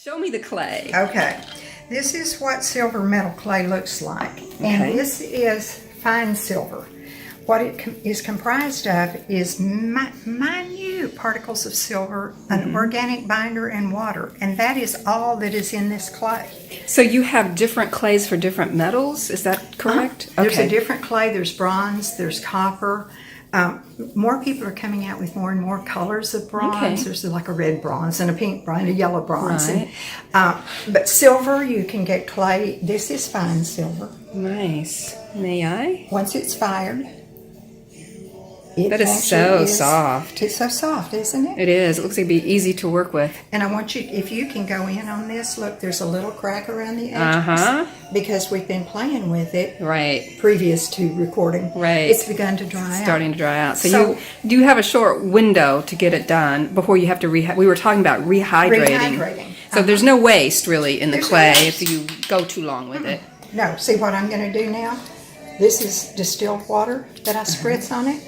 Show me the clay. Okay, this is what silver metal clay looks like. And Okay. this is fine silver. What it is comprised of is minute particles of silver, an organic binder, and water. And that is all that is in this clay. So you have different clays for different metals, is that correct? There's a different clay. There's bronze, there's copper. More people are coming out with more and more colors of bronze. Okay. There's like a red bronze and a pink bronze, a yellow bronze. Right. But silver, you can get clay. This is fine silver. Nice. May I? Once it's fired, That is so soft. It's so soft, isn't it? It is. It looks like it'd be easy to work with. And I want you, if you can go in on this, look, there's a little crack around the edges. Uh-huh. Because we've been playing with it Right. previous to recording. Right. It's begun to dry out. Starting to dry out. So So- you do have a short window to get it done before you have to we were talking about rehydrating. Rehydrating. So there's no waste really in the There's no clay waste. if you go too long with it. No, see what I'm going to do now? This is distilled water that I spritz on it.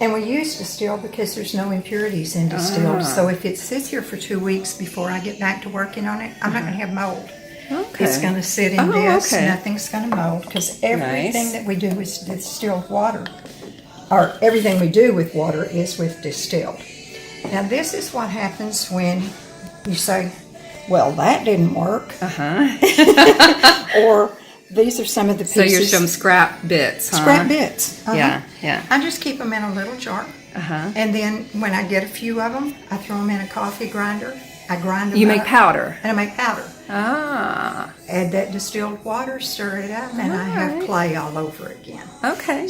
And we use distilled because there's no impurities in distilled. So if it sits here for 2 weeks before I get back to working on it, I'm not going to have mold. Okay. It's going to sit in Oh, this. okay. Nothing's going to mold because everything Nice. that we do is distilled water. Or everything we do with water is with distilled. Now this is what happens when you say, well, that didn't work. Or these are some of the So pieces. you're some scrap bits, huh? Scrap bits. Yeah, yeah. I just keep them in a little jar. And then when I get a few of them, I throw them in a coffee grinder. I grind them You up, make powder. And I make powder. Ah, Add that distilled water, stir it up, and I have Alright. clay all over again. okay.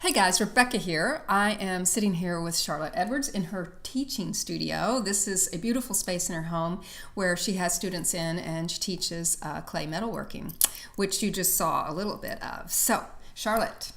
Hey guys, Rebecca here. I am sitting here with Charlotte Edwards in her teaching studio. This is a beautiful space in her home where she has students in and she teaches clay metalworking, which you just saw a little bit of. So, Charlotte.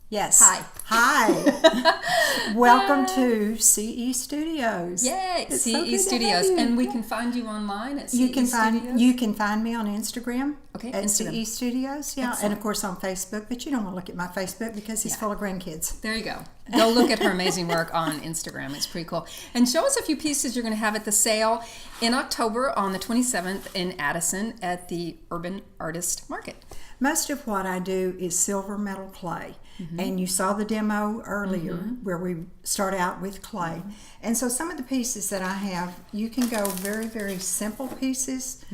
Yes. Hi. Hi. Welcome to CE Studios. Yay, It's so CE good to have Studios. you. And we can find you online at CE You can Studios? find me on Instagram. Okay, At Instagram. CE Studios, yeah, Excellent. and of course on Facebook. But you don't want to look at my Facebook because it's full of grandkids. There you go. Go look at her amazing work on Instagram. It's pretty cool. And show us a few pieces you're going to have at the sale in October on the 27th in Addison at the Urban Artist Market. Most of what I do is silver metal clay. And you saw the demo earlier where we start out with clay. And so some of the pieces that I have, you can go very, very simple pieces.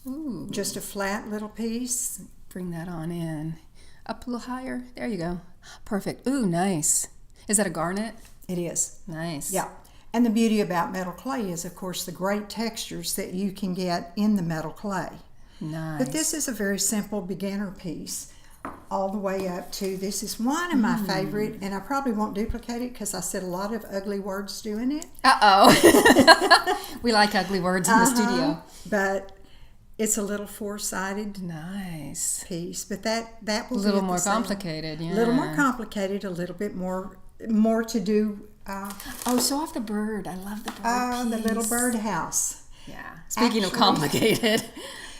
Ooh. Just a flat little piece. Bring that on in. Up a little higher. There you go. Perfect. Ooh, nice. Is that a garnet? It is. Nice. Yeah. And the beauty about metal clay is, of course, the great textures that you can get in the metal clay. Nice. But this is a very simple beginner piece, all the way up to, this is one of my favorite, and I probably won't duplicate it because I said a lot of ugly words doing it. Uh-oh. We like ugly words in the studio. But it's a little four-sided Nice. piece, but that will A little be at more the same- complicated, yeah. A little more complicated, a little bit more to do. Oh, show off the bird. I love the bird The little piece. birdhouse. Yeah. Speaking of Actually- complicated.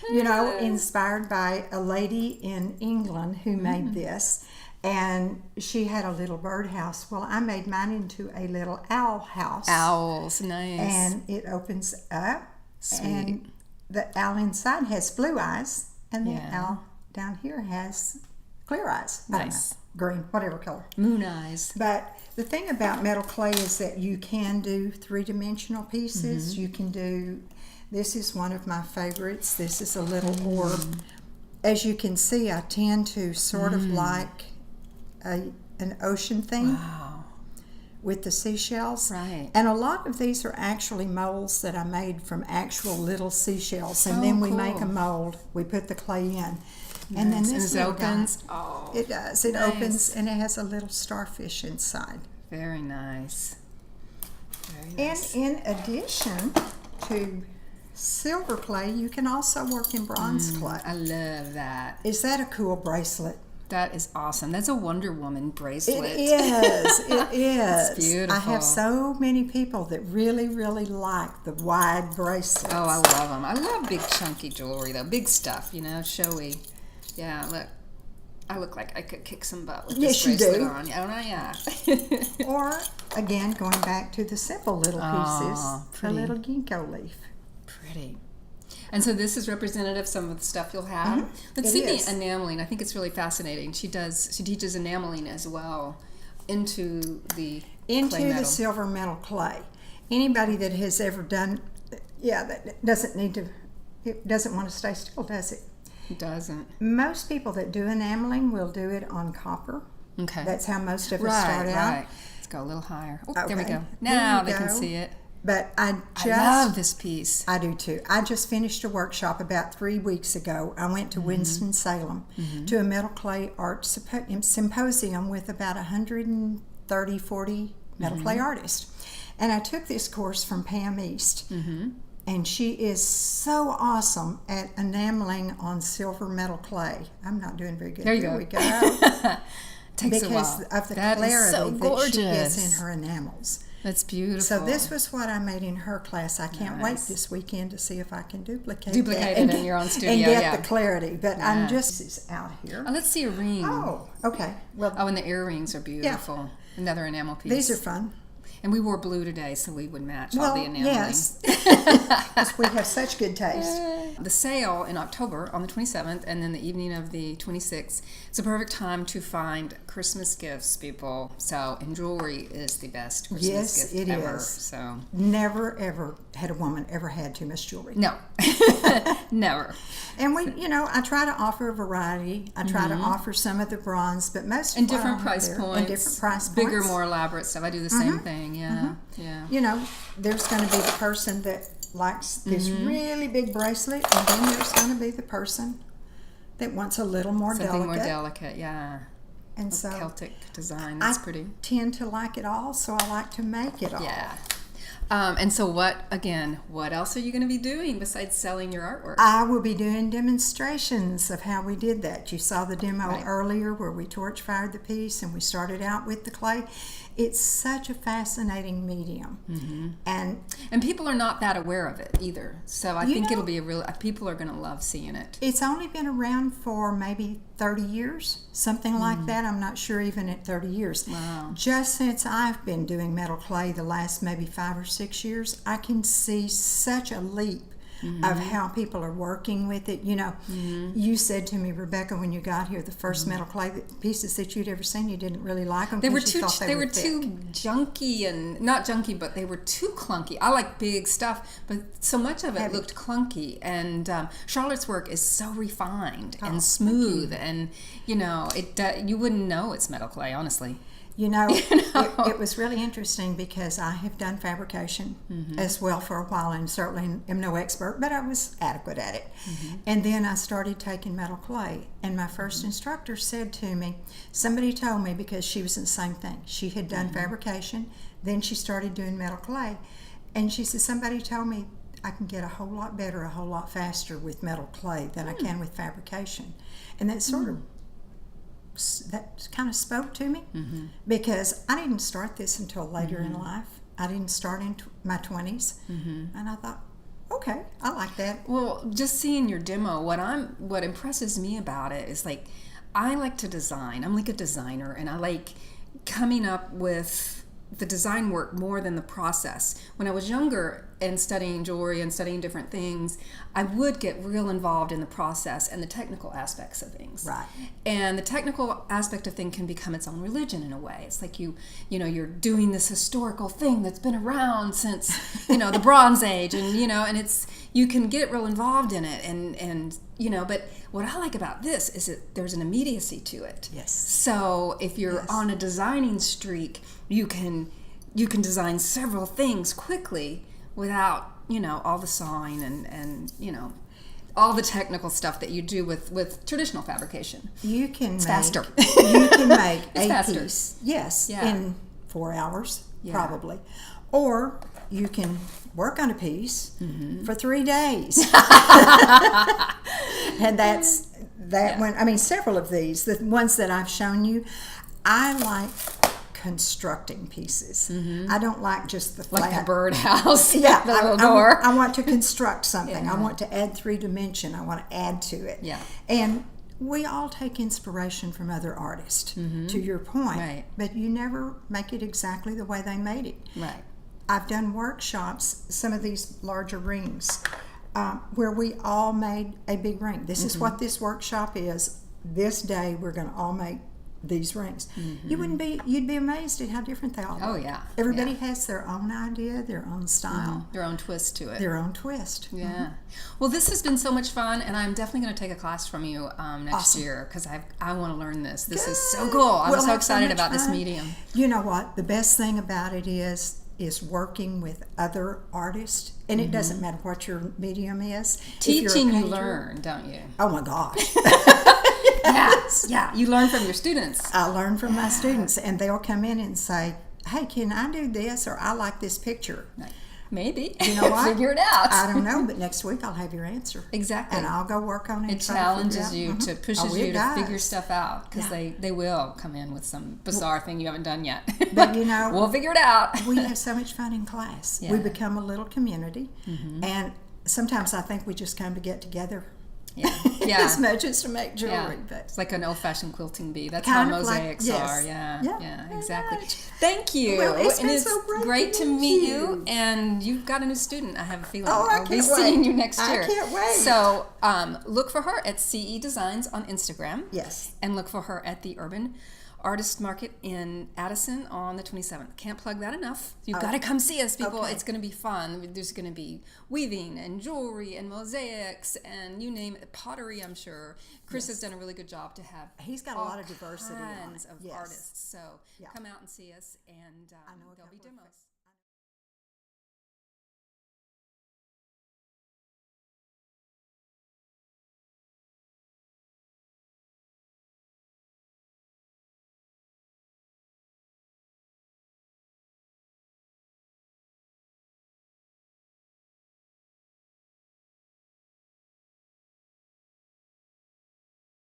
You know, inspired by a lady in England who made this, and she had a little birdhouse. Well, I made mine into a little owl house. Owls. Nice. And it opens up, Sweet. and the owl inside has blue eyes, and the Yeah. owl down here has clear eyes. I don't Nice. know, green, whatever color. Moon eyes. But the thing about metal clay is that you can do three-dimensional pieces. You can do, this is one of my favorites. This is a little orb. As you can see, I tend to sort of like an ocean theme Wow. with the seashells. Right. And a lot of these are actually molds that I made from actual little seashells. And Oh, then we cool. make a mold. We put the clay in. And then Nice. this And it little guy, opens. Oh. it does. It Nice. opens, and it has a little starfish inside. Very nice. Very And nice. in addition to silver clay, you can also work in bronze clay. I love that. Is that a cool bracelet? That is awesome. That's a Wonder Woman bracelet. It is. It is. It's beautiful. I have so many people that really, really like the wide bracelets. Oh, I love them. I love big chunky jewelry though. Big stuff, you know, showy. Yeah, look. I look like I could kick some butt with Yes, this you bracelet do. on. Don't I? Yeah. Or, again, going back to the simple little pieces, Aw, a pretty. little ginkgo leaf. Pretty. And so this is representative of some of the stuff you'll have. Let's It see is. the enameling. I think it's really fascinating. She teaches enameling as well into the Into clay the metal. silver metal clay. Anybody that has ever done, that doesn't need to, it doesn't want to stay still, does it? It doesn't. Most people that do enameling will do it on copper. Okay. That's how most of us right, start out. right. Let's go a little higher. Oh, there we Okay. go. There Now you they can go. see it. But I I love this piece. I do too. I just finished a workshop about 3 weeks ago. I went to Winston-Salem to a metal clay art symposium with about 130, 40 metal clay artists. And I took this course from Pam East. And she is so awesome at enameling on silver metal clay. I'm not doing very good. There you Here go. we go. Takes a Because while. of the That is clarity so that she gets gorgeous. in her enamels. That's beautiful. So this was what I made in her class. I can't wait Nice. this weekend to see if I can duplicate Duplicate that it and in get- your own studio, and get yeah. the clarity. But Yeah. I'm just this is out here. Oh, let's see a ring. Oh, okay. Well, Oh, and the earrings are beautiful. Another enamel piece. these are fun. And we wore blue today, so we would match all Well, the enameling. yes, because we have such good taste. The sale in October on the 27th and then the evening of the 26th. It's a perfect time to find Christmas gifts, people. So, and jewelry is the best Christmas Yes, gift it ever. is. So, Never ever had a woman ever had too much jewelry. no, never. And we, I try to offer a variety. I try to offer some of the bronze, but most And of what different I price have points. and different price points. Bigger, more elaborate stuff. I do the same thing. Yeah, yeah. There's going to be the person that likes this really big bracelet, and then there's going to be the person that wants a little more Something delicate. more delicate, yeah. And so Celtic design. I That's pretty. tend to like it all, so I like to make it all. Yeah. And so what else are you going to be doing besides selling your artwork? I will be doing demonstrations of how we did that. You saw the demo Right. earlier where we torch fired the piece and we started out with the clay. It's such a fascinating medium. And And people are not that aware of it either. So I You think know- it'll be people are going to love seeing it. it's only been around for maybe 30 years, something like that. I'm not sure even at 30 years. Wow. Just since I've been doing metal clay the last maybe 5 or 6 years, I can see such a leap of how people are working with it. You know, you said to me, Rebecca, when you got here, the first metal clay pieces that you'd ever seen, you didn't really like them. They were they were too junky, and not junky, but they were too clunky. I like big stuff, but so much of it looked clunky. And Charlotte's work is so refined and smooth, and you know, you wouldn't know it's metal clay, honestly. You know, it was really interesting because I have done fabrication as well for a while, and certainly am no expert, but I was adequate at it. And then I started taking metal clay, and my first instructor said to me, somebody told me, because she was in the same thing. She had done fabrication, then she started doing metal clay, and she said, somebody told me I can get a whole lot better, a whole lot faster with metal clay than I can with fabrication. And that that kind of spoke to me because I didn't start this until later in life. I didn't start in my 20s, and I thought, okay, I like that. Well, just seeing your demo, what impresses me about it is, like, I like to design. I'm like a designer, and I like coming up with the design work more than the process. When I was younger and studying jewelry and studying different things, I would get real involved in the process and the technical aspects of things. Right. And the technical aspect of things can become its own religion in a way. It's like you know, you're doing this historical thing that's been around since, you know, the Bronze Age, and you know, and you can get real involved in it, and you know, but what I like about this is that there's an immediacy to it. Yes. So if you're on a designing streak, you can design several things quickly without, you know, all the sawing and you know, all the technical stuff that you do with traditional fabrication. You can faster. You can make It's a faster. piece, yes, in 4 hours, Yeah. probably. Or you can work on a piece for 3 days. And that's that one. I mean, several of these, the ones that I've shown you, I like constructing pieces. I don't like just the flat. Like the birdhouse. Yeah, the little door. I want to construct something. I want to add 3-dimension. I want to add to it. Yeah. And we all take inspiration from other artists, to your point. Right. But you never make it exactly the way they made it. Right. I've done workshops, some of these larger rings, where we all made a big ring. This is what this workshop is. This day we're going to all make these rings. You'd be amazed at how different they all are. Oh, yeah. Everybody has their own idea, their own style, Their own twist to it. their own twist. Yeah. Well, this has been so much fun, and I'm definitely going to take a class from you next Awesome. year, because I want to learn this. This is so Good. cool. I'm We'll so have so excited much about this fun. medium. You know what? The best thing about it is working with other artists, and it doesn't matter what your medium is. If you're a Teaching, you painter- learn, don't you? Oh my gosh. Yeah. You learn from your students. I learn from my students, and they'll come in and say, hey, can I do this? Or I like this picture. Maybe. You know what? Figure it out. I don't know, but next week I'll have your answer. Exactly. And I'll go work on it. It and try to challenges figure you out. to pushes Oh, you it to figure does. stuff out, because they will come in with some bizarre thing you haven't done yet. But you know, we'll figure it out. we have so much fun in class. Yeah. We become a little community, and sometimes I think we just come to get together. Yeah. As much as to make jewelry, Yeah. but It's like an old-fashioned quilting bee. That's Kind how of like- mosaics yes. are. Yeah, Yeah. exactly. Right. Thank you. Well, it's and been it's so great great to to meet meet you. you. And you've got a new student, I have a feeling. Oh, I I'll be can't seeing wait. you next I year. can't wait. So look for her at CE Designs on Instagram. yes. And look for her at the Urban Artist Market in Addison on the 27th. Can't plug that enough. You've got to come see us, people. Okay. It's going to be fun. There's going to be weaving and jewelry and mosaics and you name it, pottery, I'm sure. Chris has done a really good job to have. He's got a all lot of diversity on kinds it. of Yes. artists. So Yeah. come out and see us, and know a there'll be couple of demos.